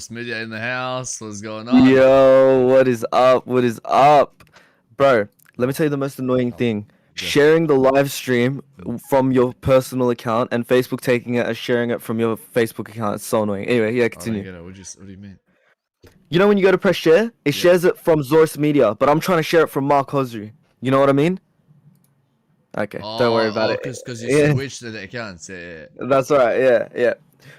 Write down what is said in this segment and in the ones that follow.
Zoro's Media in the house. What's going on? Yo, what is up? What is up? Bro, let me tell you the most annoying thing. Go. Sharing the live stream from your personal account and Facebook taking it as sharing it from your Facebook account. It's so annoying. Anyway, yeah, I don't continue. get it. What do you mean? You know when you go to press share, it Yeah. shares it from Zoro's Media, but I'm trying to share it from Mark Hosry. You know what I mean? Okay, don't worry about it. Because you Yeah, switched the accounts. Yeah. that's right. Yeah, yeah.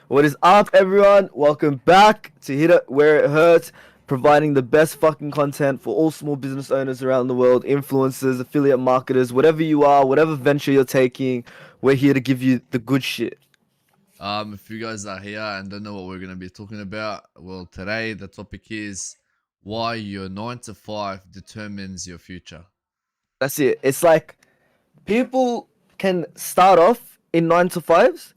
What is up, everyone? Welcome back to Hit It Where It Hurts, providing the best fucking content for all small business owners around the world, influencers, affiliate marketers, whatever you are, whatever venture you're taking, we're here to give you the good shit. If you guys are here and don't know what we're gonna be talking about, well, today the topic is why your 9 to 5 determines your future. That's it. It's like people can start off in 9 to 5s,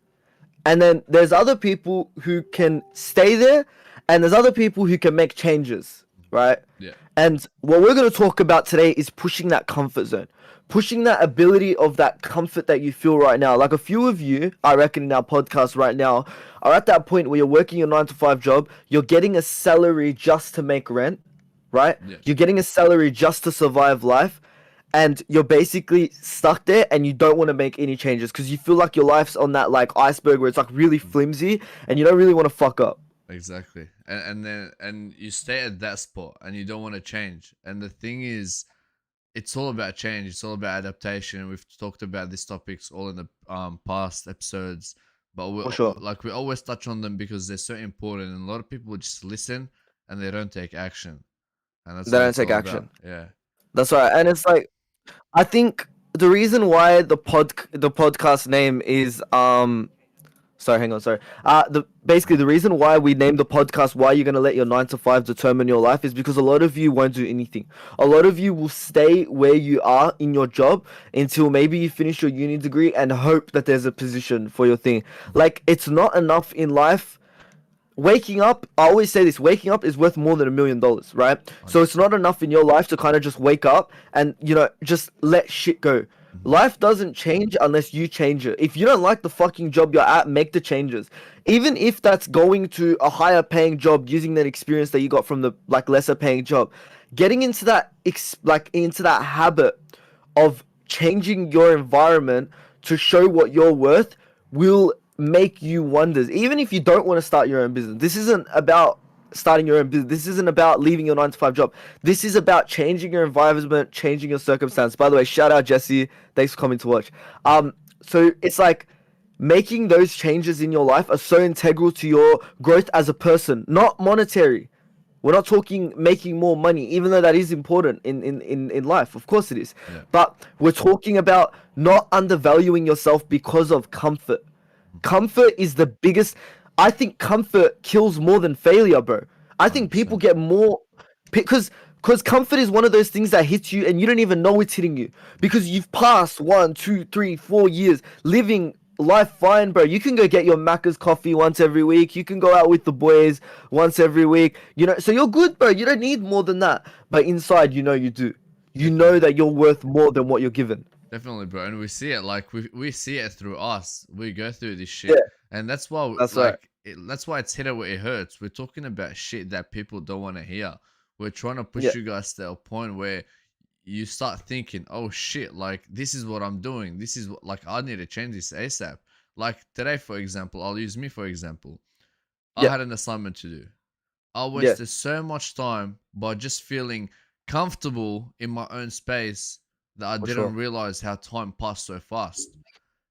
and then there's other people who can stay there, and there's other people who can make changes, right? Yeah. And what we're going to talk about today is pushing that comfort zone, pushing that ability of that comfort that you feel right now. Like a few of you, I reckon, in our podcast right now are at that point where you're working a 9 to 5 job, you're getting a salary just to make rent, right? Yeah. You're getting a salary just to survive life. And you're basically stuck there and you don't want to make any changes because you feel like your life's on that like iceberg where it's like really flimsy and you don't really want to fuck up. Exactly. And you stay at that spot and you don't want to change. And the thing is, it's all about change. It's all about adaptation. We've talked about these topics all in the past episodes, but For sure. we always touch on them because they're so important. And a lot of people just listen and they don't take action, and that's They what don't it's take all action. about. Yeah. That's right. And it's like I think the reason why the podcast name is sorry, hang on, sorry. Basically the reason why we named the podcast "Why You're Gonna Let Your 9 to 5 Determine Your Life" is because a lot of you won't do anything. A lot of you will stay where you are in your job until maybe you finish your uni degree and hope that there's a position for your thing. Like it's not enough in life. Waking up, I always say this, waking up is worth more than $1 million, right? So it's not enough in your life to kind of just wake up and, just let shit go. Life doesn't change unless you change it. If you don't like the fucking job you're at, make the changes. Even if that's going to a higher paying job using that experience that you got from the like lesser paying job. Getting into that into that habit of changing your environment to show what you're worth will make you wonders. Even if you don't want to start your own business, this isn't about starting your own business. This isn't about leaving your 9 to 5 job. This is about changing your environment, changing your circumstance. By the way, shout out Jesse. Thanks for coming to watch. So it's like making those changes in your life are so integral to your growth as a person, not monetary. We're not talking making more money, even though that is important in life. Of course it is. Yeah. But we're talking about not undervaluing yourself because of comfort. Comfort is the biggest. I think comfort kills more than failure, bro. I think people 100%. get more because comfort is one of those things that hits you and you don't even know it's hitting you because you've passed 1, 2, 3, 4 years living life fine, bro. You can go get your Macca's coffee once every week. You can go out with the boys once every week. So you're good, bro. You don't need more than that. But inside, you do. You know that you're worth more than what you're given. Definitely, bro. And we see it like we see it through us. We go through this shit. Yeah. And that's why That's right. that's why it's hit it where it hurts. We're talking about shit that people don't want to hear. We're trying to push Yeah. you guys to a point where you start thinking, oh shit, like this is what I'm doing. This is what, like I need to change this ASAP. Like today, for example, I'll use me for example. I Yeah. had an assignment to do. I Yeah. wasted so much time by just feeling comfortable in my own space that I For didn't sure. realize how time passed so fast.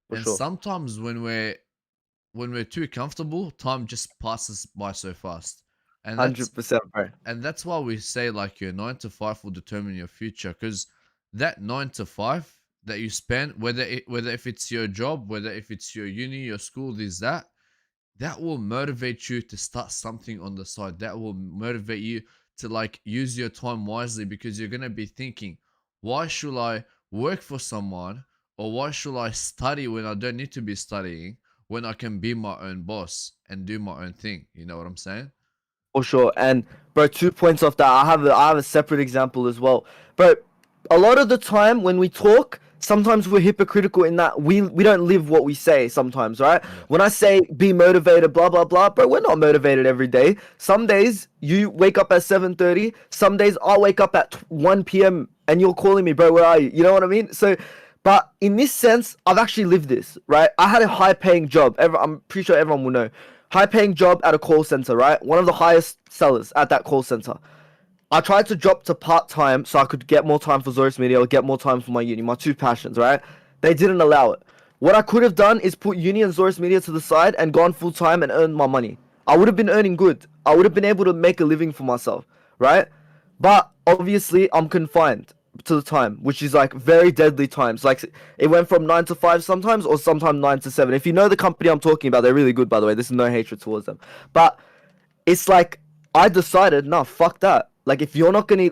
For And sure. sometimes when we're too comfortable, time just passes by so fast. And that's 100%, bro. and that's why we say like your 9 to 5 will determine your future, because that 9 to 5 that you spend, whether if it's your job, whether if it's your uni, your school, this that will motivate you to start something on the side. That will motivate you to like use your time wisely, because you're gonna be thinking, why should I work for someone, or why should I study when I don't need to be studying, when I can be my own boss and do my own thing? You know what I'm saying? For sure. And bro, 2 points off that. I have a separate example as well. Bro, a lot of the time when we talk, sometimes we're hypocritical in that we don't live what we say sometimes, right? Yeah. When I say be motivated, blah blah blah, bro, we're not motivated every day. Some days you wake up at 7:30, some days I'll wake up at 1 p.m. and you're calling me, bro, where are you? You know what I mean? So, but in this sense, I've actually lived this, right? I had a high paying job. I'm pretty sure everyone will know. High paying job at a call center, right? One of the highest sellers at that call center. I tried to drop to part-time so I could get more time for Zorus Media or get more time for my uni, my two passions, right? They didn't allow it. What I could have done is put uni and Zorus Media to the side and gone full-time and earned my money. I would have been earning good. I would have been able to make a living for myself, right? But obviously, I'm confined to the time, which is like very deadly times. Like it went from 9 to 5 sometimes or sometimes 9 to 7. If you know the company I'm talking about, they're really good, by the way. This is no hatred towards them. But it's like I decided, nah, fuck that. Like if you're not gonna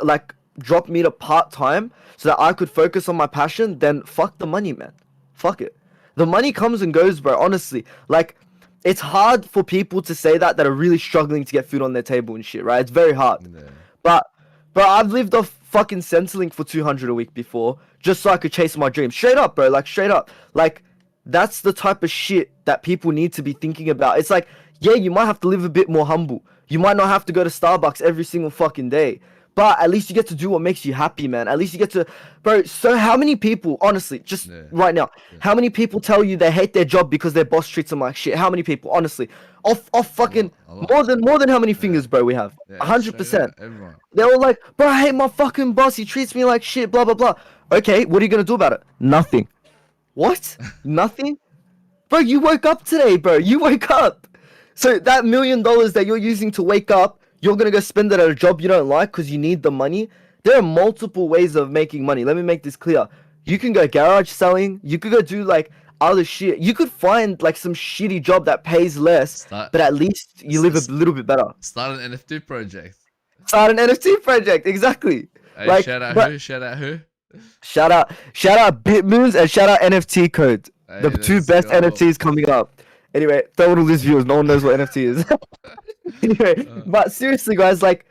like drop me to part time so that I could focus on my passion, then fuck the money, man. Fuck it. The money comes and goes, bro. Honestly, like it's hard for people to say that are really struggling to get food on their table and shit, right? It's very hard. Yeah. But bro, I've lived off fucking Centrelink for 200 a week before just so I could chase my dreams. Straight up, bro. Like straight up. Like that's the type of shit that people need to be thinking about. It's like, yeah, you might have to live a bit more humble. You might not have to go to Starbucks every single fucking day. But at least you get to do what makes you happy, man. At least you get to... Bro, so how many people, honestly, just right now, how many people tell you they hate their job because their boss treats them like shit? How many people, honestly? Off fucking... A lot. More than how many fingers, bro, we have? 100%. Everyone. They're all like, bro, I hate my fucking boss. He treats me like shit, blah, blah, blah. Okay, what are you going to do about it? Nothing. What? Nothing? Bro, you woke up today, bro. You woke up. So that $1 million that you're using to wake up, you're going to go spend it at a job you don't like because you need the money. There are multiple ways of making money. Let me make this clear. You can go garage selling. You could go do like other shit. You could find like some shitty job that pays less, but at least you live a little bit better. Start an NFT project. Start an NFT project. Exactly. Hey, like, shout out who? Shout out who? Shout out Bitmoons and shout out NFT Code. Hey, the two best go. NFTs coming up. Anyway, don't all lose viewers. No one knows what NFT is. Anyway, but seriously, guys, like,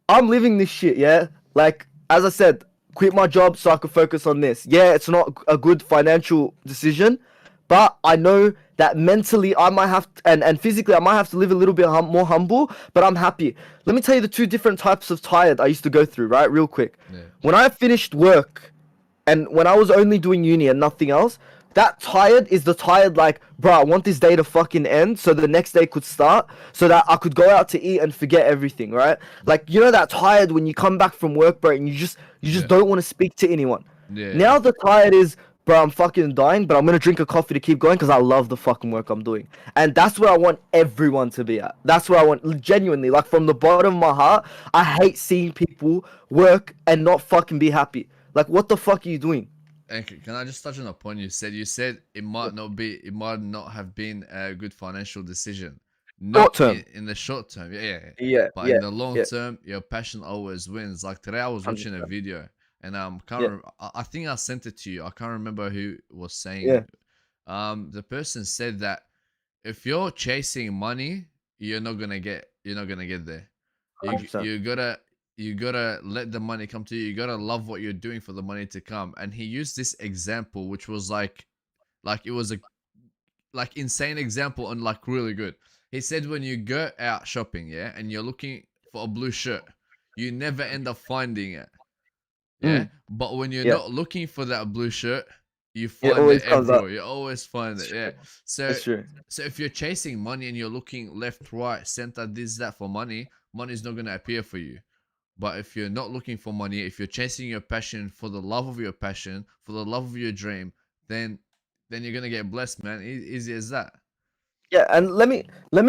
I'm living this shit, yeah? Like, as I said, quit my job so I could focus on this. Yeah, it's not a good financial decision, but I know that mentally I might have to, and physically I might have to live a little bit more humble, but I'm happy. Let me tell you the two different types of tired I used to go through, right? Real quick. Yeah. When I finished work and when I was only doing uni and nothing else, that tired is the tired like, bro, I want this day to fucking end so the next day could start so that I could go out to eat and forget everything, right? Like, you know that tired when you come back from work, bro, and you just don't want to speak to anyone. Yeah. Now the tired is, bro, I'm fucking dying, but I'm going to drink a coffee to keep going because I love the fucking work I'm doing. And that's where I want everyone to be at. That's where I want, genuinely, like from the bottom of my heart, I hate seeing people work and not fucking be happy. Like, what the fuck are you doing? Can I just touch on a point you said? You said it might not have been a good financial decision. Not short term. In the short term, yeah. But in the long term, your passion always wins. Like today, I was watching a video, and I think I sent it to you. I can't remember who was saying. Yeah. The person said that if you're chasing money, you're not gonna get there. You gotta let the money come to you. You gotta love what you're doing for the money to come. And he used this example, which was like it was a insane example and like really good. He said when you go out shopping, yeah, and you're looking for a blue shirt, you never end up finding it. Yeah. But when you're not looking for that blue shirt, you find it everywhere. You always find it. Yeah. So if you're chasing money and you're looking left, right, center, this, that for money, money's not gonna appear for you. But if you're not looking for money, if you're chasing your passion for the love of your passion, for the love of your dream, then you're gonna get blessed, man. Easy as that. Yeah, and let me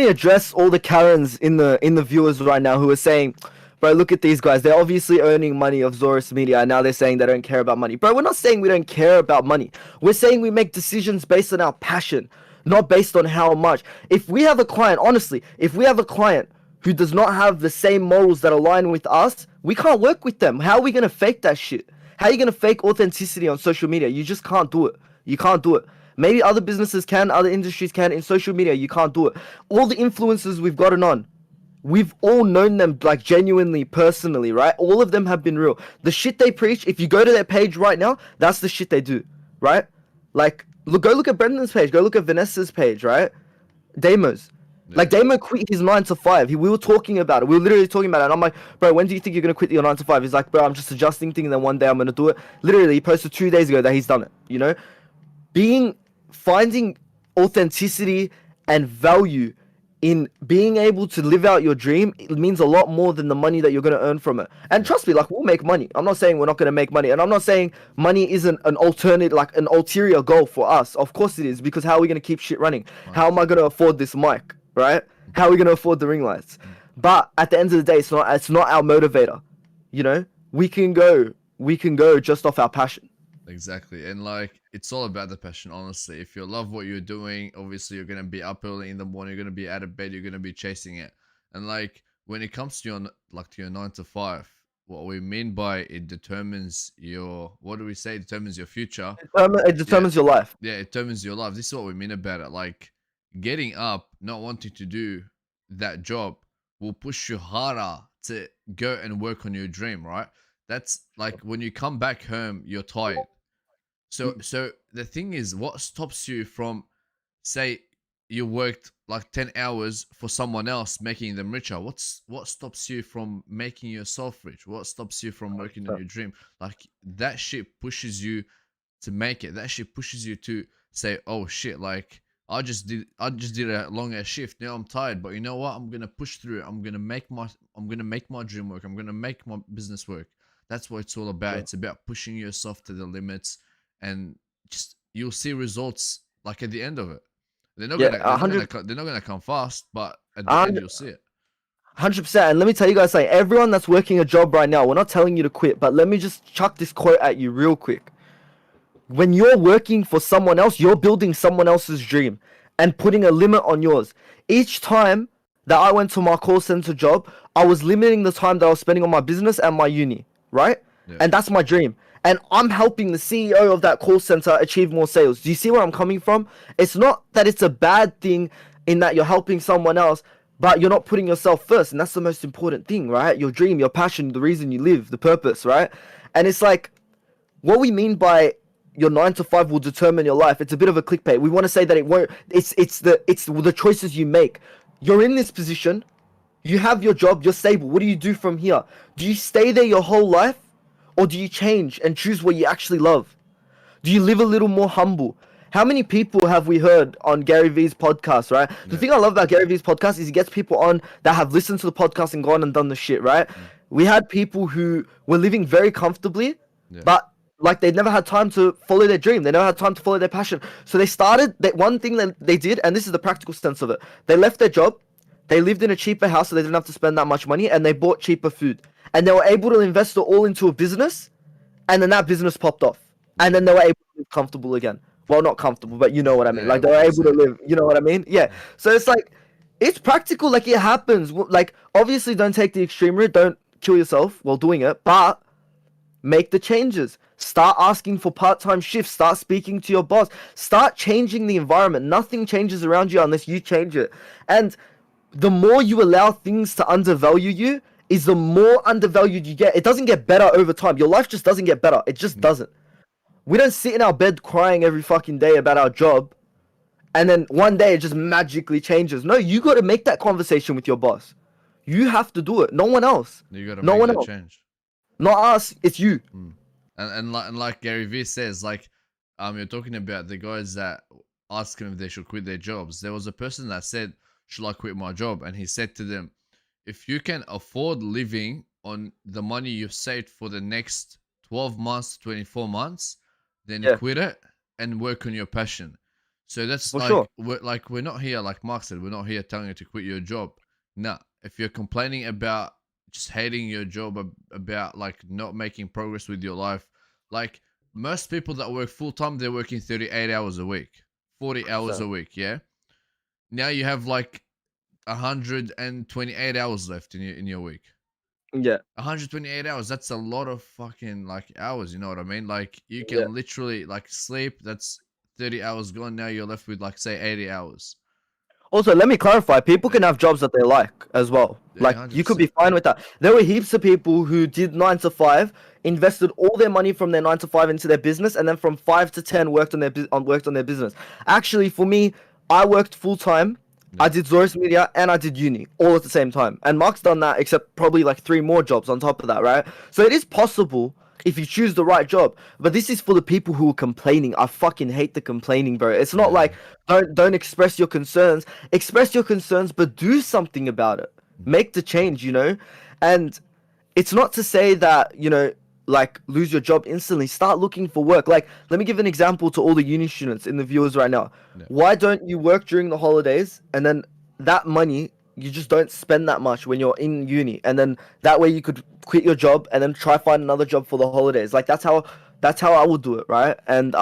address all the Karens in the viewers right now who are saying, bro, look at these guys. They're obviously earning money off Zorus Media, and now they're saying they don't care about money. Bro, we're not saying we don't care about money. We're saying we make decisions based on our passion, not based on how much. If we have a client, honestly, if we have a client who does not have the same morals that align with us, we can't work with them. How are we going to fake that shit? How are you going to fake authenticity on social media? You just can't do it. You can't do it. Maybe other businesses can, other industries can. In social media, you can't do it. All the influencers we've gotten on, We've all known them like genuinely, personally, right? All of them have been real. The shit they preach, if you go to their page right now, that's the shit they do, right? Like, go look at Brendan's page, go look at Vanessa's page, right? Damo's. Yeah. Like Damo quit his 9 to 5. We were talking about it. We were literally talking about it. And I'm like, bro, when do you think you're gonna quit your 9 to 5? He's like, bro, I'm just adjusting things, and then one day I'm gonna do it. Literally, he posted 2 days ago that he's done it. You know, being finding authenticity and value in being able to live out your dream, it means a lot more than the money that you're going to earn from it. And Yeah. trust me, like, we'll make money. I'm not saying we're not going to make money, and I'm not saying money isn't an alternate, like an ulterior goal for us. Of course it is, because how are we going to keep shit running? How am I going to afford this mic, right? How are we going to afford the ring lights? But at the end of the day, it's not our motivator. You know, we can go just off our passion. Exactly. And like it's all about the passion, honestly. If you love what you're doing, obviously you're gonna be up early in the morning, you're gonna be out of bed, you're gonna be chasing it. And like when it comes to your like to your 9 to 5, what we mean by it determines your what do we say? It determines your future. It Yeah. determines your life. Yeah, it determines your life. This is what we mean about it. Like getting up, not wanting to do that job will push you harder to go and work on your dream, right? That's like when you come back home, you're tired. So the thing is, what stops you from, say, you worked like 10 hours for someone else, making them richer? What stops you from making yourself rich? What stops you from working on your dream? Like that shit pushes you to make it. That shit pushes you to say, oh shit, like I just did a long ass shift. Now I'm tired, but you know what? I'm gonna push through it. I'm gonna make my dream work. I'm gonna make my business work. That's what it's all about. Yeah. It's about pushing yourself to the limits, and just you'll see results like at the end of it. They're not Yeah, gonna they're a not gonna hundred, co- they're not gonna come fast, but at a the end hundred, you'll see it. 100%. And let me tell you guys, like, everyone that's working a job right now, we're not telling you to quit, but let me just chuck this quote at you real quick. When you're working for someone else, you're building someone else's dream and putting a limit on yours. Each time that I went to my call center job, I was limiting the time that I was spending on my business and my uni, right? Yeah. And that's my dream. And I'm helping the CEO of that call center achieve more sales. Do you see where I'm coming from? It's not that it's a bad thing in that you're helping someone else, but you're not putting yourself first. And that's the most important thing, right? Your dream, your passion, the reason you live, the purpose, right? And it's like, what we mean by your 9 to 5 will determine your life. It's a bit of a clickbait. We want to say that it won't. It's the choices you make. You're in this position. You have your job. You're stable. What do you do from here? Do you stay there your whole life, or do you change and choose what you actually love? Do you live a little more humble? How many people have we heard on Gary Vee's podcast, right? The Yeah. thing I love about Gary Vee's podcast is he gets people on that have listened to the podcast and gone and done the shit, right? Mm. We had people who were living very comfortably, Yeah. but like they never had time to follow their dream. They never had time to follow their passion. So they started that one thing that they did, and this is the practical sense of it. They left their job, they lived in a cheaper house so they didn't have to spend that much money, and they bought cheaper food. And they were able to invest it all into a business, and then that business popped off. And Yeah. then they were able to live comfortable again. Well, not comfortable, but you know what I mean. Yeah, Like they of were course, able to yeah. live, you know what I mean? Yeah. Yeah. So it's like, it's practical, like it happens. Like, obviously, don't take the extreme route, don't kill yourself while doing it, but make the changes. Start asking for part-time shifts. Start speaking to your boss. Start changing the environment. Nothing changes around you unless you change it. And the more you allow things to undervalue you, is the more undervalued you get. It doesn't get better over time. Your life just doesn't get better. It just Yeah. doesn't. We don't sit in our bed crying every fucking day about our job, and then one day it just magically changes. No, you got to make that conversation with your boss. You have to do it. No one else. You gotta No make one that else. change. Not us. It's you. Mm. And like Gary Vee says, like you're talking about the guys that ask him if they should quit their jobs. There was a person that said, "Should I quit my job?" And he said to them, "If you can afford living on the money you've saved for the next 12 months, 24 months, then Yeah, quit it and work on your passion." So that's for sure. we're not here, like Mark said, we're not here telling you to quit your job. Nah, if you're complaining about just hating your job, about like not making progress with your life, like most people that work full time, they're working 38 hours a week, 40 hours 100%. a week. Yeah. Now you have like 128 hours left in your week. Yeah, 128 hours. That's a lot of fucking like hours. You know what I mean? Like you yeah. can literally like sleep. That's 30 hours gone. Now you're left with like say 80 hours. Also, let me clarify. People can have jobs that they like as well. Yeah, Like hundred you could be percent. fine with that. There were heaps of people who did 9 to 5, invested all their money from their 9 to 5 into their business, and then from 5 to 10 worked on their business. Actually, for me, I worked full time. I Yeah, did Zoris Media and I did uni all at the same time. And Mark's done that, except probably like 3 more jobs on top of that, right? So it is possible if you choose the right job. But this is for the people who are complaining. I fucking hate the complaining, bro. It's not yeah, like don't express your concerns. Express your concerns, but do something about it. Make the change, you know? And it's not to say that, like lose your job instantly. Start looking for work. Like, let me give an example to all the uni students in the viewers right now. yeah. Why don't you work during the holidays and then that money you just don't spend that much when you're in uni, and then that way you could quit your job and then try find another job for the holidays. Like that's how I would do it, right? And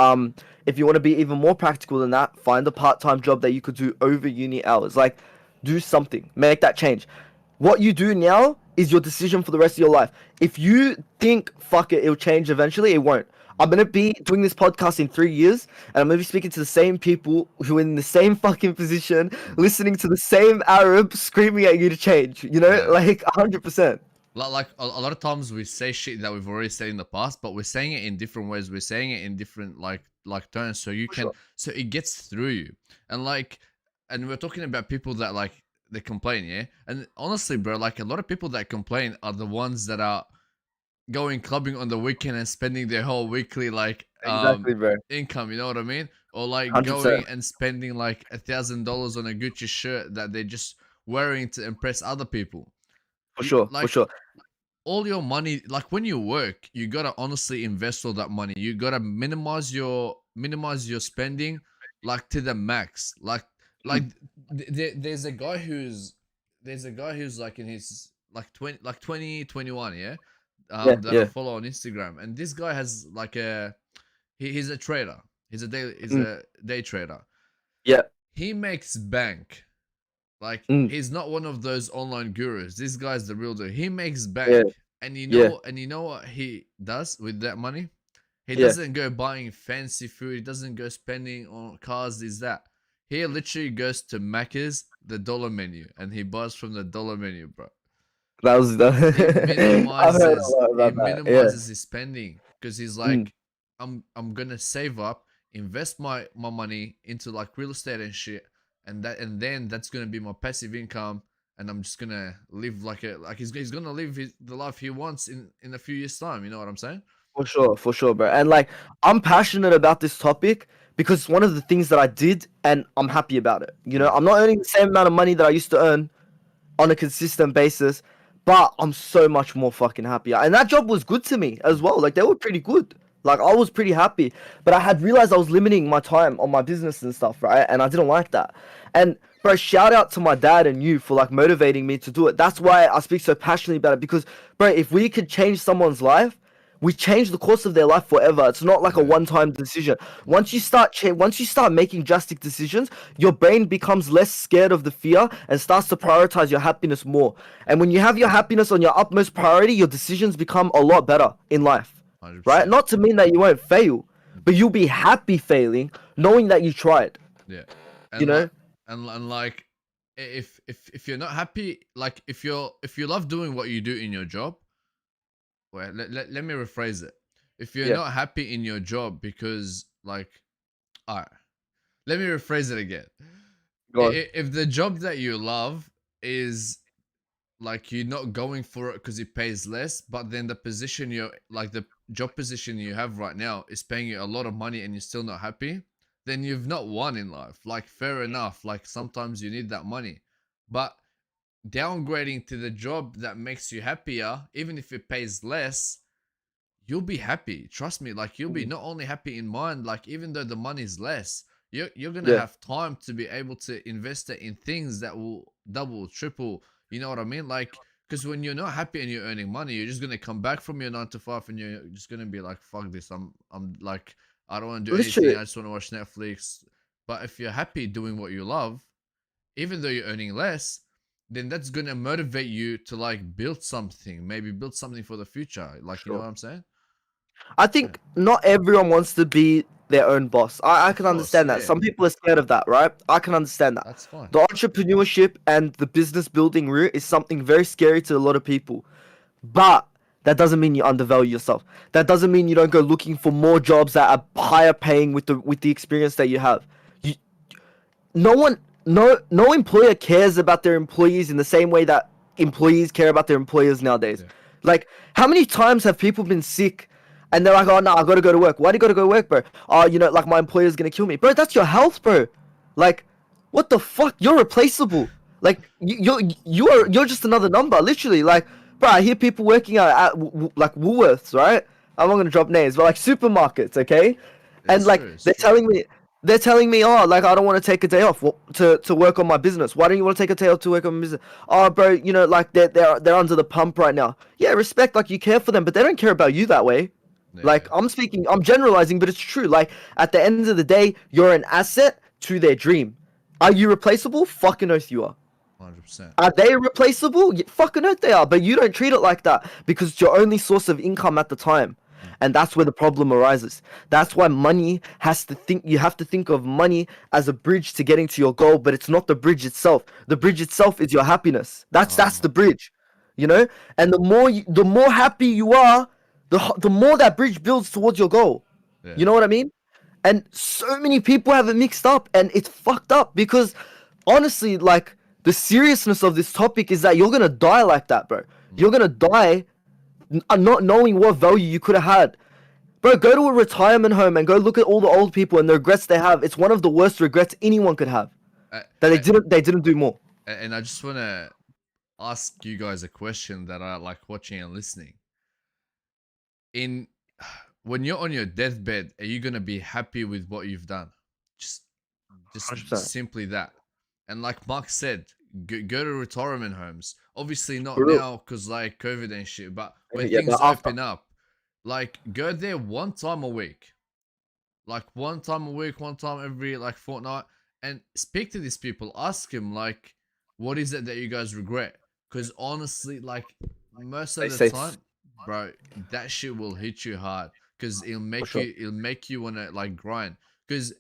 if you want to be even more practical than that, find a part-time job that you could do over uni hours. Like, do something, make that change. What you do now is your decision for the rest of your life. If you think fuck it, it'll change eventually, it won't. I'm gonna be doing this podcast in 3 years, and I'm gonna be speaking to the same people who are in the same fucking position, listening to the same Arab screaming at you to change. You know, Yeah. like 100%. Like a lot of times we say shit that we've already said in the past, but we're saying it in different ways. We're saying it in different like tones, so you For can sure. so it gets through you. And like, and we're talking about people that like they complain, yeah. And honestly, bro, like a lot of people that complain are the ones that are going clubbing on the weekend and spending their whole weekly like Exactly, bro. income. You know what I mean? Or like 100%. going and spending like $1,000 on a Gucci shirt that they're just wearing to impress other people. For sure. For Like sure. all your money, like when you work, you gotta honestly invest all that money. You gotta minimize your spending like to the max. Like Mm. there's a guy who's like in his like 20 21, yeah, Yeah. that I Yeah. follow on Instagram, and this guy has like he's a trader. He's Mm. a day trader. Yeah. He makes bank. Like Mm. he's not one of those online gurus. This guy's the real deal. He makes Yeah. bank. Yeah. And you know what he does with that money? He Yeah. doesn't go buying fancy food. He doesn't go spending on cars, this, that. He literally goes to Macca's, the dollar menu, and he buys from the dollar menu, bro. That was He the. I've heard a minimizes lot he about that. Yeah. minimizes his spending because he's Mm. like, I'm gonna save up, invest my money into like real estate and shit, and then that's gonna be my passive income, and I'm just gonna live like he's gonna live the life he wants in a few years time. You know what I'm saying? For sure, bro. And like, I'm passionate about this topic because it's one of the things that I did, and I'm happy about it. Yeah, I'm not earning the same amount of money that I used to earn on a consistent basis, but I'm so much more fucking happier. And that job was good to me as well. Like, they were pretty good. Like, I was pretty happy, but I had realized I was limiting my time on my business and stuff, right? And I didn't like that. And bro, shout out to my dad and you for like motivating me to do it. That's why I speak so passionately about it, because bro, if we could change someone's life, we change the course of their life forever. It's not like a yeah, one-time decision. yeah. Once you start making drastic decisions, your brain becomes less scared of the fear and starts to prioritize your happiness more. And when you have your happiness on your utmost priority, your decisions become a lot better in life, Hundred right? percent. Not to mean that you won't fail, but you'll be happy failing, knowing that you tried. Yeah, You and like know? and like if you're not happy, like if you love doing what you do in your job. Well, let me rephrase it. If you're Yeah. not happy in your job because, like, all right, let me rephrase it again. Go on. If the job that you love is like you're not going for it because it pays less, but then the position you're like the job position you have right now is paying you a lot of money and you're still not happy, then you've not won in life. Like, fair enough. Like, sometimes you need that money, but downgrading to the job that makes you happier, even if it pays less, you'll be happy. Trust me, like you'll be Mm. not only happy in mind, like even though the money's less, you're gonna Yeah. have time to be able to invest it in things that will double, triple. You know what I mean? Like, because when you're not happy and you're earning money, you're just gonna come back from your 9 to 5 and you're just gonna be like, fuck this. I'm like, I don't want to do anything. Literally. I just want to watch Netflix. But if you're happy doing what you love, even though you're earning less, then that's gonna motivate you to like build something, maybe build something for the future. Like, you know Sure. what I'm saying? I Yeah. think not everyone wants to be their own boss. I Of can course, understand that. yeah, Some people are scared of that, right? I can understand that. that's fine. The entrepreneurship and the business building route is something very scary to a lot of people. But that doesn't mean you undervalue yourself. That doesn't mean you don't go looking for more jobs that are higher paying with the experience that you have. You, no one, no employer cares about their employees in the same way that employees care about their employers nowadays. Yeah, Like, how many times have people been sick and they're like, oh no, I gotta go to work. Why do you gotta go to work, bro? Oh, like my employer's gonna kill me. Bro, that's your health, bro. Like, what the fuck? You're replaceable. Like, you're just another number, literally. Like, bro, I hear people working at like Woolworths, right? I'm not gonna drop names, but like supermarkets, okay? And it's like true. It's they're true. telling me, oh, like I don't want to take a day off to work on my business. Why don't you want to take a day off to work on my business? Oh, bro, like they're under the pump right now. Yeah, respect, like you care for them, but they don't care about you that way. Like Yeah, I'm generalizing, but it's true. Like at the end of the day, you're an asset to their dream. Are you replaceable? Fucking oath you are. 100%. Are they replaceable? Fucking oath they are, but you don't treat it like that because it's your only source of income at the time. Mm. And that's where the problem arises. That's why money has to think, you have to think of money as a bridge to getting to your goal, but it's not the bridge itself. The bridge itself is your happiness. That's the bridge, you know? And the more happy you are, the more that bridge builds towards your goal. You Yeah, know what I mean? And so many people have it mixed up and it's fucked up because honestly, like the seriousness of this topic is that you're gonna die like that, bro. mm. You're gonna die not knowing what value you could have had. Bro, go to a retirement home and go look at all the old people and the regrets they have. It's one of the worst regrets anyone could have. Uh, That uh, they didn't do more. and I just want to ask you guys a question that I like watching and listening. In when you're on your deathbed, are you gonna be happy with what you've done? Just, just 100%. simply that. And like Mark said, go to retirement homes. Obviously not For real. now because like COVID and shit, but when Yeah, things but after. open up, like go there one time a week, like one time a week, one time every like fortnight, and speak to these people. Ask them like, what is it that you guys regret? Because honestly, like most They of the say time, bro, that shit will hit you hard because for sure. it'll make you wanna like grind. Because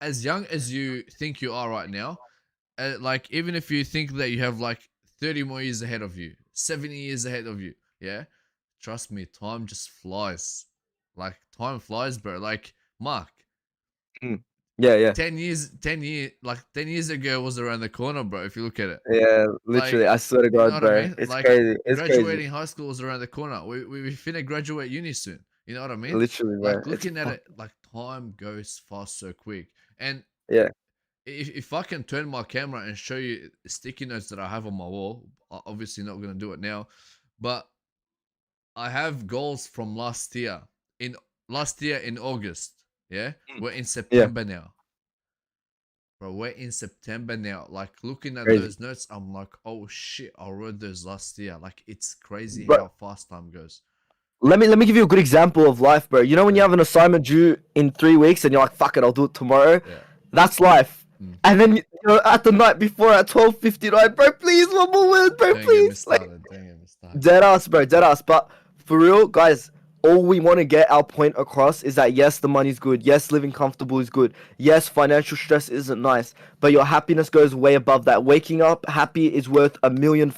as young as you think you are right now, like even if you think that you have like 30 more years ahead of you, 70 years ahead of you, yeah, trust me, time just flies. Like time flies, bro. Like Mark, Mm. Yeah, yeah. 10 years ago was around the corner, bro. If you look at it, Yeah, like, literally. I swear to you know God, what I bro. mean? It's Like crazy. It's crazy. graduating high school was around the corner. We finna graduate uni soon. You know what I mean? Literally, bro. Like It's looking at fuck. it, like time goes fast so quick. And Yeah. if I can turn my camera and show you sticky notes that I have on my wall, obviously not gonna do it now, but I have goals from last year in August. Yeah, Mm. we're in Yeah. September now, bro. We're in September now. Like looking at Crazy. those notes, I'm like, oh shit, I wrote those last year. Like it's crazy But how fast time goes. let me give you a good example of life, bro. You know when you Yeah, have an assignment due in 3 weeks and you're like, fuck it, I'll do it tomorrow. yeah. That's life. Mm. And then at the night before at 12:59, bro, please one more word, bro, Don't get me please. Like started. Don't get me started. dead ass, bro, dead ass. But for real, guys, all we want to get our point across is that yes, the money's good. Yes, living comfortable is good. Yes, financial stress isn't nice, but your happiness goes way above that. Waking up happy is worth $1 million.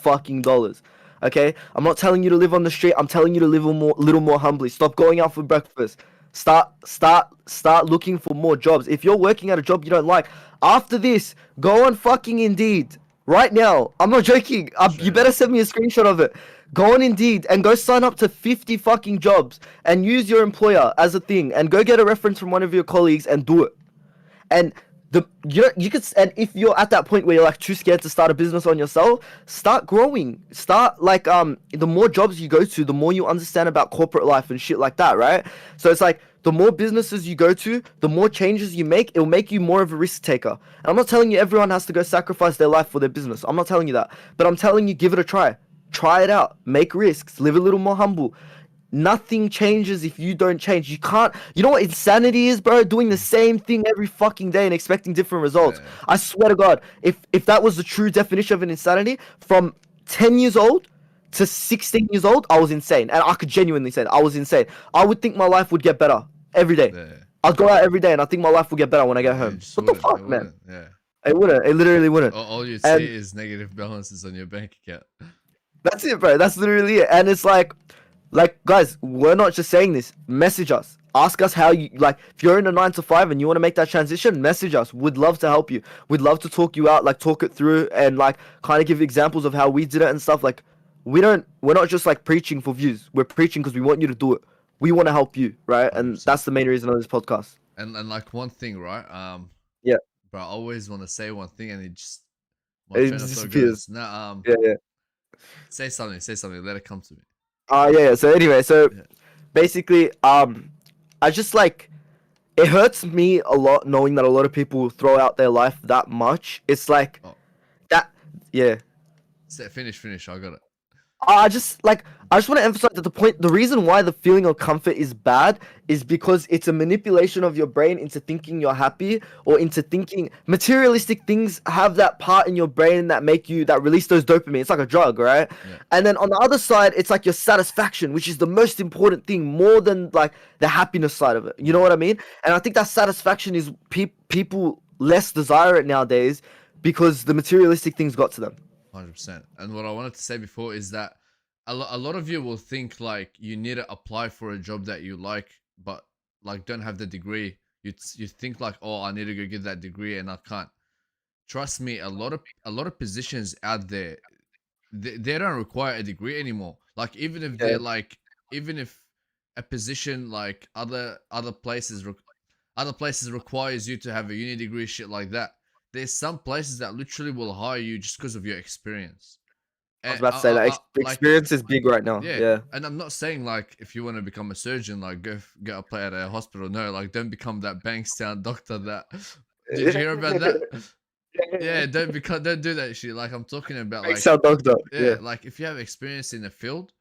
Okay, I'm not telling you to live on the street. I'm telling you to live a little more humbly. Stop going out for breakfast. Start looking for more jobs. If you're working at a job you don't like, after this, go on fucking Indeed right now. I'm not joking. You Straight better up. send me a screenshot of it. Go on Indeed and go sign up to 50 fucking jobs and use your employer as a thing and go get a reference from one of your colleagues and do it. And you could, and if you're at that point where you're like too scared to start a business on yourself, start growing. Start like the more jobs you go to, the more you understand about corporate life and shit like that, right? So it's like the more businesses you go to, the more changes you make, it'll make you more of a risk taker. And I'm not telling you everyone has to go sacrifice their life for their business. I'm not telling you that. But I'm telling you give it a try. Try it out. Make risks. Live a little more humble. Nothing changes if you don't change. You can't. You know what insanity is, bro? Doing the Mm. same thing every fucking day and expecting different results. Yeah. I swear to God, if that was the true definition of an insanity, from 10 years old to 16 years old, I was insane, and I could genuinely say that I was insane. I would think my life would get better every day. Yeah. I'd go out every day, and I think my life will get better when I get It home. just What the wouldn't. It fuck, man? wouldn't. Yeah. It wouldn't. It literally wouldn't. All you'd And see is negative balances on your bank account. that's it, bro. That's literally it. And it's like guys, we're not just saying this. Message us. Ask us how you like. If you're in a 9 to 5 and you want to make that transition, message us. We'd love to help you. We'd love to talk you out, like talk it through, and like kind of give examples of how we did it and stuff. Like, we're not just like preaching for views. We're preaching because we want you to do it. We want to help you, right? And 100%. that's the main reason of this podcast. And like one thing, right? Yeah. But I always want to say one thing, and it just my It train of thought disappears. goes. Nah. Yeah, yeah. Say something. Say something. Let it come to me. Yeah. So anyway, Yeah. basically, I just like it hurts me a lot knowing that a lot of people throw out their life that much. It's like Oh, that. Yeah. finish. I got it. I just want to emphasize that the reason why the feeling of comfort is bad is because it's a manipulation of your brain into thinking you're happy, or into thinking materialistic things have that part in your brain that release those dopamine. It's like a drug, right? Yeah. And then on the other side, it's like your satisfaction, which is the most important thing, more than like the happiness side of it. You know what I mean? And I think that satisfaction is people less desire it nowadays because the materialistic things got to them. 100%. And what I wanted to say before is that a lot of you will think like you need to apply for a job that you like, but like don't have the degree. You think like, oh, I need to go get that degree, and I can't. Trust me, a lot of positions out there, they don't require a degree anymore. Like even if Yeah. they're like, even if a position like other places requires you to have a uni degree, shit like that. There's some places that literally will hire you just because of your experience. I was And about to say that like, experience is big right now. yeah. Yeah. And I'm not saying like if you want to become a surgeon, like go apply at a hospital. No, like don't become that Bankstown doctor. That did you hear about that? Yeah, don't do that shit. Like I'm talking about like Sound doctor. yeah, like if you have experience in a field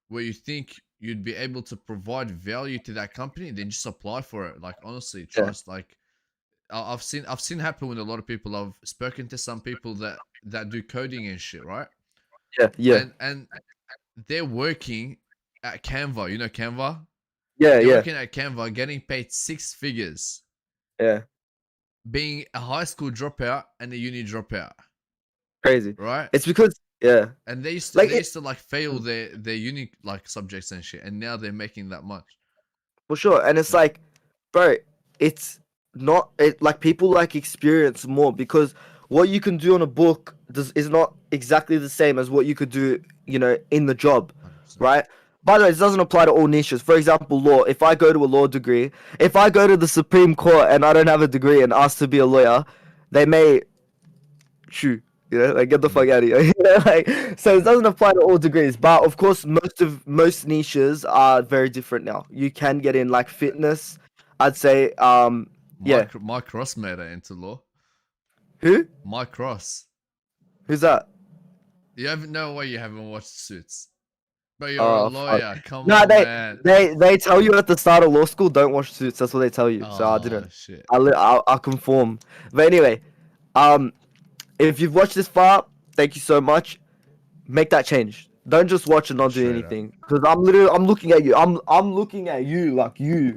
where you think you'd be able to provide value to that company, then just apply for it. Like honestly, trust. Like I've seen happen with a lot of people. I've spoken to some people that do coding and shit, right? Yeah. And they're working at Canva. You know Canva? Yeah. They're Yeah. working at Canva, getting paid 6 figures, Yeah. being a high school dropout and a uni dropout, Crazy. right? It's because And they used to like fail their uni like subjects and shit, and now they're making that much. for sure. And it's like, bro, it's not like people like experience more, because what you can do on a book is not exactly the same as what you could do, in the job, 100%. right? By the way, this doesn't apply to all niches. For example, law. If I go to a law degree, if I go to the Supreme Court and I don't have a degree and ask to be a lawyer, they may shoo, like get the fuck out of here. Like, so it doesn't apply to all degrees, but of course, most niches are very different now. You can get in like fitness. I'd say, yeah. Mike Ross made it into law. Who? Mike Ross. Who's that? You haven't no way you haven't watched Suits. But you're Oh, a lawyer. fuck. Come No, on, man. they tell you at the start of law school, don't watch Suits. That's what they tell you. So I Oh, didn't. shit. I conform. But anyway, if you've watched this far, thank you so much. Make that change. Don't just watch and not do Straight up. anything. Because I'm looking at you. I'm looking at you like you.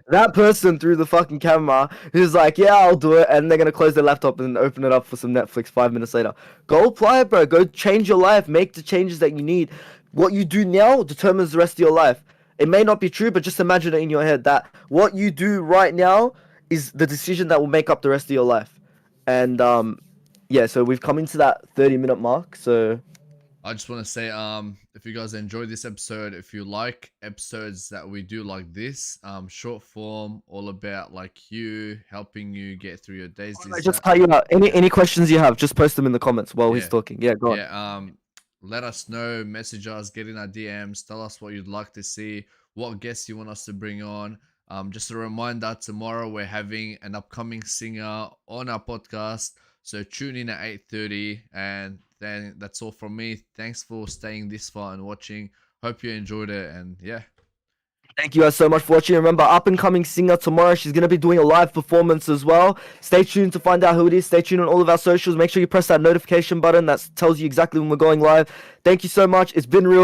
That person through the fucking camera who's like, yeah, I'll do it, and they're gonna close their laptop and open it up for some Netflix 5 minutes later. Go apply it, bro. Go change your life. Make the changes that you need. What you do now determines the rest of your life. It may not be true, but just imagine it in your head that what you do right now is the decision that will make up the rest of your life. And yeah, so we've come into that 30-minute mark. So I just want to say, if you guys enjoyed this episode, if you like episodes that we do like this, short form, all about like you, helping you get through your days. just tell you out. Any questions you have, just post them in the comments while he's talking. Yeah, go on. Yeah, let us know, message us, get in our DMs, tell us what you'd like to see, what guests you want us to bring on. Just a reminder, tomorrow we're having an upcoming singer on our podcast, so tune in at 8:30, and then that's all from me. Thanks for staying this far and watching. Hope you enjoyed it, and yeah. Thank you guys so much for watching. Remember, up and coming singer tomorrow. She's going to be doing a live performance as well. Stay tuned to find out who it is. Stay tuned on all of our socials. Make sure you press that notification button that tells you exactly when we're going live. Thank you so much. It's been real.